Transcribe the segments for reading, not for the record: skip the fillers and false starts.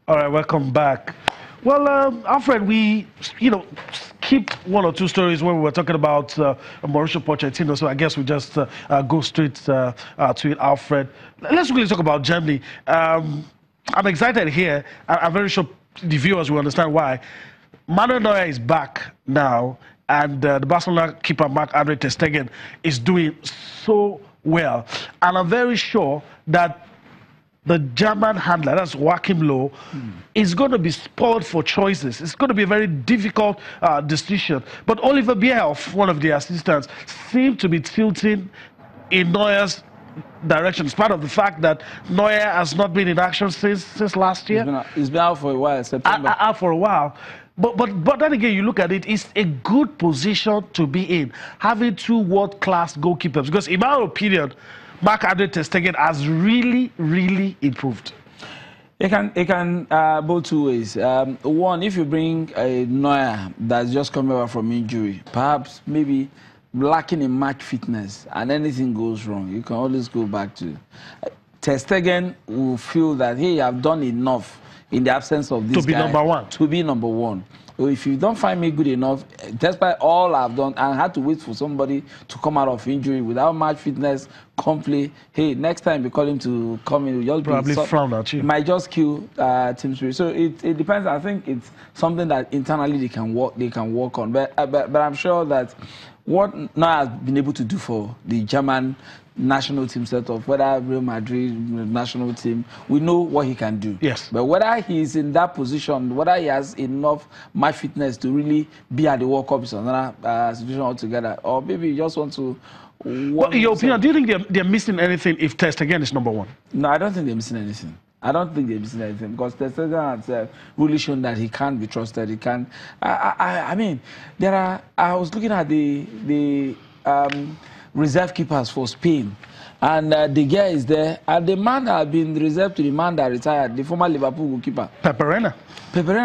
All right, welcome back. Well, Alfred, we, skipped one or two stories when we were talking about Mauricio Pochettino, so I guess we just go straight to it, Alfred. Let's really talk about Germany. I'm excited here. I'm very sure the viewers will understand why. Manuel Neuer is back now, and the Barcelona keeper Marc-Andre ter Stegen is doing so well. And I'm very sure that the German handler, that's Joachim Low, is going to be spoiled for choices. It's going to be a very difficult decision. But Oliver Bierhoff, one of the assistants, seemed to be tilting in Neuer's direction. It's part of the fact that Neuer has not been in action since last year. He's been out for a while, September. Out for a while. But then again, you look at it, it's a good position to be in, having two world-class goalkeepers. Because in my opinion, Marc-Andre ter Stegen has really, really improved. It can go two ways. One, if you bring a Neuer that's just coming back from injury, perhaps maybe lacking in match fitness, and anything goes wrong, you can always go back to. Ter Stegen will feel that, hey, I've done enough in the absence of this guy. To be number one. To be number one. So if you don't find me good enough, despite all I've done, and I had to wait for somebody to come out of injury without match fitness, complete. Hey, next time you call him to come in, you'll probably frown at you. It might just kill team spirit. So it depends. I think it's something that internally they can work on. But I'm sure that what Neuer has been able to do for the German national team setup, whether Real Madrid national team, we know what he can do. Yes. But whether he's in that position, whether he has enough match fitness to really be at the World Cup is another situation altogether. Or maybe you just want to... Well, in your opinion, do you think they're missing anything if Ter Stegen is number one? No, I don't think they're missing anything. I don't think they're missing anything because Ter Stegen has really shown that he can be trusted. He can... I mean, there are... I was looking at the reserve keepers for Spain, and the guy is there, and the man that had been reserved to the man that retired, the former Liverpool goalkeeper. Peperena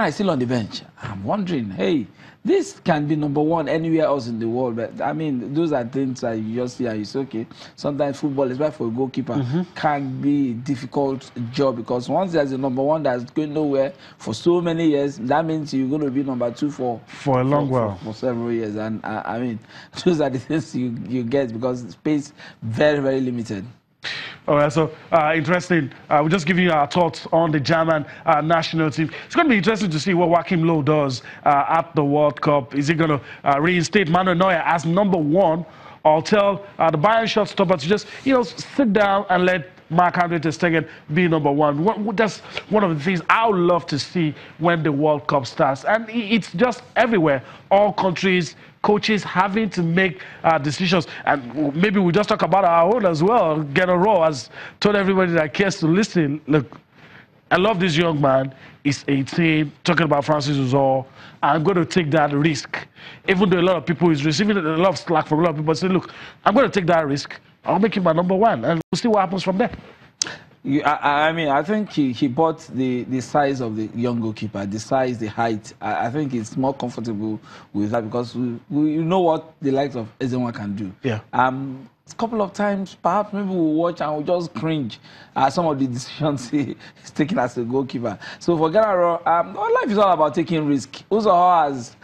is still on the bench. I'm wondering, hey, this can be number one anywhere else in the world, but I mean, those are things that you just see and it's okay. Sometimes football, especially for a goalkeeper, can be a difficult job because once there's a number one that's going nowhere for so many years, that means you're going to be number two for a long while, for several years. And I mean, those are the things you get because space very, very limited. All right, so interesting. We're just giving you our thoughts on the German national team. It's going to be interesting to see what Joachim Low does at the World Cup. Is he going to reinstate Manuel Neuer as number one, or tell the Bayern shortstopper to just, sit down and let Marc-Andre ter Stegen be number one? That's one of the things I would love to see when the World Cup starts. And it's just everywhere. All countries, coaches having to make decisions. And maybe we just talk about our own as well. Get a row, as told everybody that cares to listen. Look, I love this young man. He's 18, talking about Francis Uzor. I'm going to take that risk. Even though a lot of people is receiving a lot of slack from a lot of people, say, look, I'm going to take that risk. I'll make him my number one, and we'll see what happens from there. I mean, I think he bought the size of the young goalkeeper, the size, the height. I think it's more comfortable with that because we know what the likes of Ezenwa can do. Yeah. A couple of times, perhaps maybe we'll watch and we'll just cringe at some of the decisions he's taking as a goalkeeper. So for Ghana, life is all about taking risk. Uzor has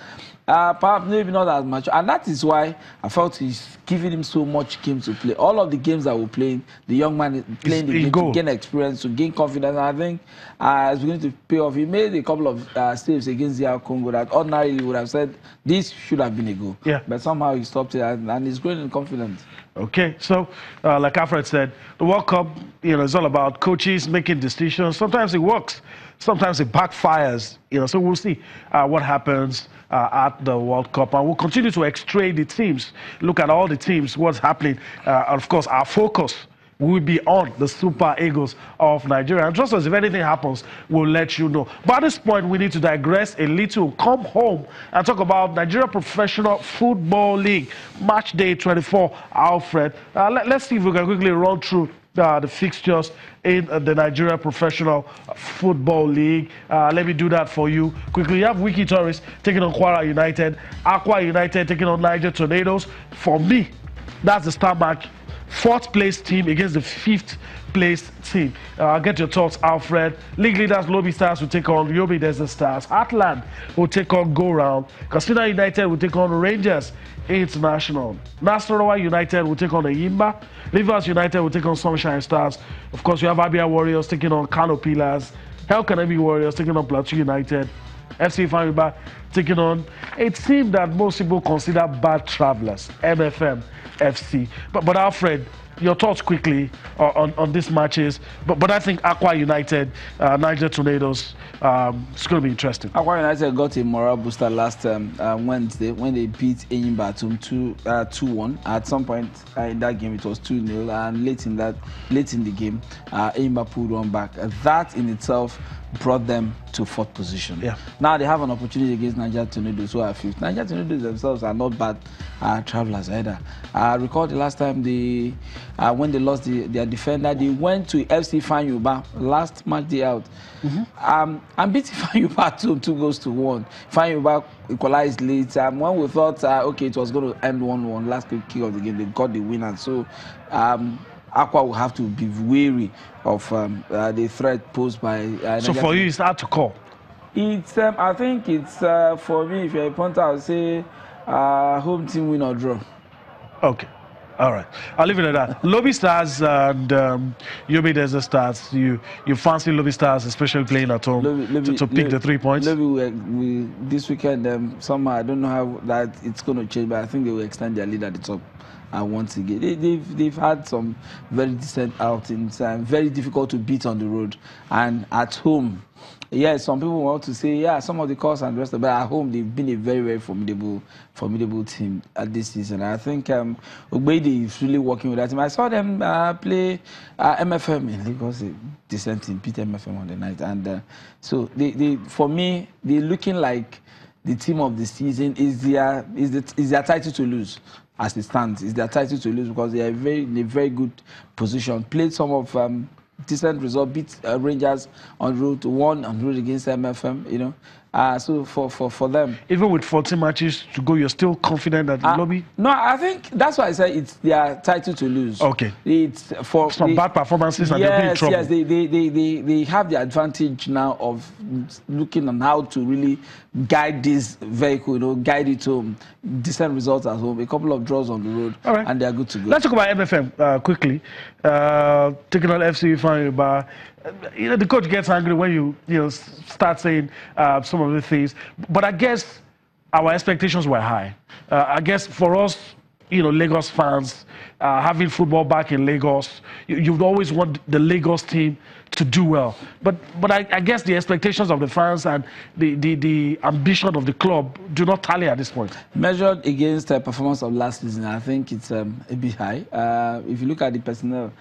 perhaps maybe not as much, and that is why I felt he's giving him so much games to play. All of the games that we're playing, the young man is playing the game to gain experience, to gain confidence, and I think it's beginning to pay off. He made a couple of saves against the Congo that ordinarily would have said this should have been a goal. Yeah. But somehow he stopped it, and he's growing in confidence. Okay, so like Alfred said, the World Cup, is all about coaches making decisions. Sometimes it works, sometimes it backfires. So we'll see what happens at the World Cup, and we'll continue to x-ray the teams, look at all the teams, what's happening. Of course, our focus will be on the Super Eagles of Nigeria. And just as if anything happens, we'll let you know. But at this point, we need to digress a little, come home and talk about Nigeria Professional Football League, Match Day 24, Alfred. Let's see if we can quickly run through the fixtures in the Nigeria Professional Football League. Let me do that for you quickly. You have Wiki Tourists taking on Kwara United, Akwa United taking on Niger Tornadoes. For me, that's the star match fourth place team against the fifth place team. I'll get your thoughts, Alfred. League leaders Lobby Stars will take on Yobe Desert Stars. Heartland will take on Go Round. Casino United will take on Rangers International. Nasarawa United will take on Eyimba. Rivers United will take on Sunshine Stars. Of course, you have Abia Warriors taking on Kano Pillars. Hell Canemi Warriors taking on Plateau United. FC Ifeanyiuba taking on a team that most people consider bad travelers, MFM FC. But Alfred, your thoughts quickly on these matches. But I think Akwa United, Niger Tornadoes, it's going to be interesting. Akwa United got a morale booster last Wednesday when they beat Eyimba 2-1. At some point in that game, it was 2-0, and late in the game, Eyimba pulled one back. That in itself brought them to fourth position. Yeah. Now they have an opportunity against Niger Tornadoes, who are fifth. Niger Tornadoes themselves are not bad travelers either. I recall the last time when they lost their defender, they went to FC Ifeanyiuba last match day out. And beat Ifeanyiuba 2-1. Ifeanyiuba equalized late. When we thought, okay, it was going to end 1-1, last kick of the game, they got the winner. So Akwa will have to be wary of the threat posed by. So for you, it's hard to call. It's I think it's for me. If you're a punter, I would say home team win or draw. Okay. All right, I'll leave it at that. Lobby Stars and Yobe Desert Stars. You fancy Lobby Stars, especially playing at home, to pick the 3 points? Lobby this weekend, somehow I don't know how that it's going to change, but I think they will extend their lead at the top. Once again, they've had some very decent outings, very difficult to beat on the road, and at home. Yes, some people want to say, yeah, some of the calls and the rest of it, but at home they've been a very, very formidable team this season. I think Ogbede is really working with that team. I saw them play MFM in Lagos, a decent team, beat MFM on the night, and so for me, they're looking like the team of the season. Is their title to lose. As it stands, it's their title to lose because they are in a very good position. Played some of decent result, beat Rangers on road, won on road against MFM. You know, so for them, even with 14 matches to go, you're still confident that Lobby? No, I think that's why I say it's their title to lose. Okay, it's for some bad performances and they'll be in trouble. Yes, they have the advantage now of looking on how to really guide this vehicle, you know, guide it home. Decent results at home, a couple of draws on the road, and they are good to go. Let's talk about MFM quickly. Taking on FC Ifeanyiuba. You know, the coach gets angry when you start saying some of the things, but I guess our expectations were high. I guess for us, you know, Lagos fans, having football back in Lagos, you'd always want the Lagos team to do well. But I guess the expectations of the fans and the ambition of the club do not tally at this point. Measured against the performance of last season, I think it's a bit high. If you look at the personnel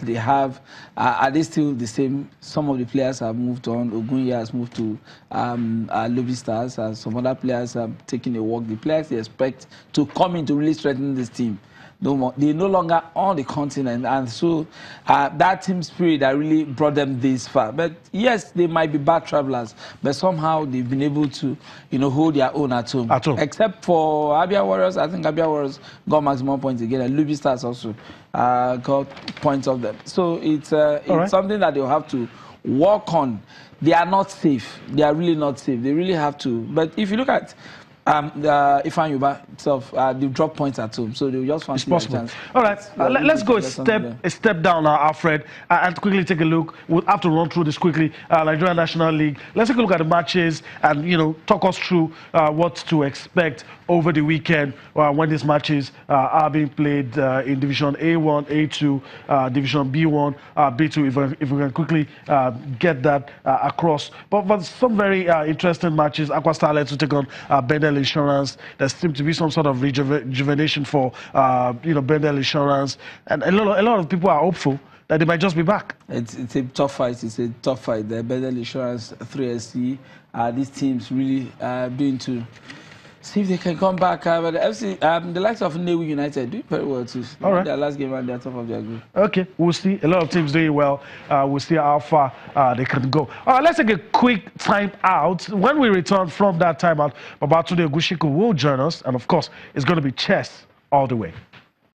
they have, are they still the same? Some of the players have moved on. Ogunya has moved to Lobby Stars. Some other players have taken a walk. The players they expect to come in to really strengthen this team. They're no longer on the continent, and so that team spirit that really brought them this far. But yes, they might be bad travelers, but somehow they've been able to, you know, hold their own at home. Except for Abia Warriors, I think Abia Warriors got maximum points again, and Lobby Stars also got points of them. So it's something that they'll have to work on. They are not safe. They are really not safe. They really have to. But if you look at Ifeanyiuba itself, they drop points at home, so they'll just fancy their chance. All right, let's go a step down now, Alfred, and quickly take a look. We'll have to run through this quickly. Nigerian National League. Let's take a look at the matches and, you know, talk us through what to expect over the weekend when these matches are being played in Division A1, A2, Division B1, B2. If we can quickly get that across. But some very interesting matches. Akwa Starlets to take on Bendel Insurance. There seems to be some sort of rejuvenation for Bendel Insurance, and a lot of people are hopeful that they might just be back. It's a tough fight. It's a tough fight. The Bendel Insurance 3SC. These teams really doing to see if they can come back. But the FC, the likes of Nnewi United doing very well too. All right. Their last game and they're top of their group. Okay, we'll see. A lot of teams doing well. We'll see how far they can go. All right, let's take a quick time out. When we return from that time out, Babatunde Ogushiku will join us, and of course, it's going to be chess all the way.